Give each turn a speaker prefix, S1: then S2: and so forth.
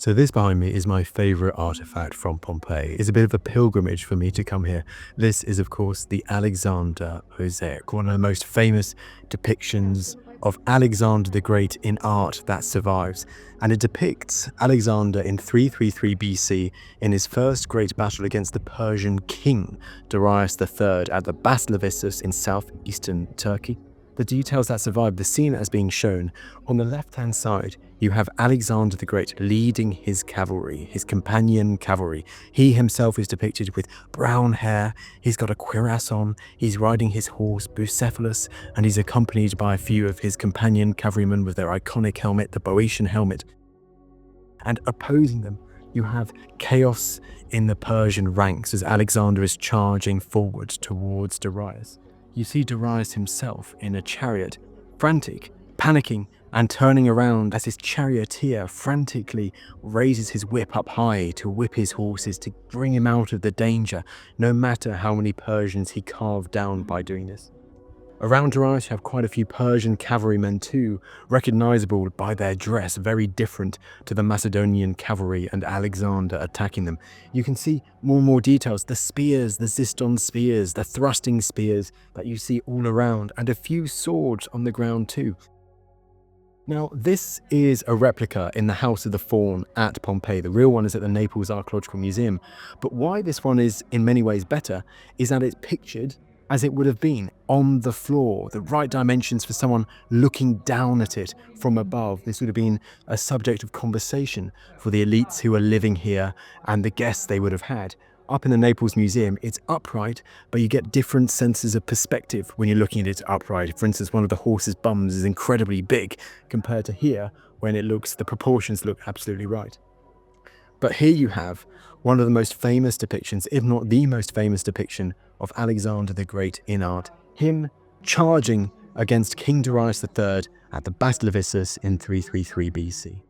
S1: So this behind me is my favorite artifact from Pompeii. It's a bit of a pilgrimage for me to come here. This is, of course, the Alexander Mosaic, one of the most famous depictions of Alexander the Great in art that survives. And it depicts Alexander in 333 BC in his first great battle against the Persian king, Darius III, at the Battle of Issus in southeastern Turkey. The details that survive the scene as being shown, on the left-hand side, you have Alexander the Great leading his cavalry, his companion cavalry. He himself is depicted with brown hair, he's got a cuirass on, he's riding his horse Bucephalus, and he's accompanied by a few of his companion cavalrymen with their iconic helmet, the Boeotian helmet. And opposing them, you have chaos in the Persian ranks as Alexander is charging forward towards Darius. You see Darius himself in a chariot, frantic, panicking, and turning around as his charioteer frantically raises his whip up high to whip his horses to bring him out of the danger, no matter how many Persians he carved down by doing this. Around Darius you have quite a few Persian cavalrymen too, recognizable by their dress, very different to the Macedonian cavalry and Alexander attacking them. You can see more and more details, the spears, the Ziston spears, the thrusting spears that you see all around, and a few swords on the ground too. Now, this is a replica in the House of the Faun at Pompeii. The real one is at the Naples Archaeological Museum. But why this one is in many ways better is that it's pictured as it would have been on the floor, the right dimensions for someone looking down at it from above. This would have been a subject of conversation for the elites who are living here and the guests they would have had. Up in the Naples Museum, it's upright, but you get different senses of perspective when you're looking at it upright. For instance, one of the horse's bums is incredibly big compared to here, when the proportions look absolutely right. But here you have one of the most famous depictions, if not the most famous depiction, of Alexander the Great in art. Him charging against King Darius III at the Battle of Issus in 333 BC.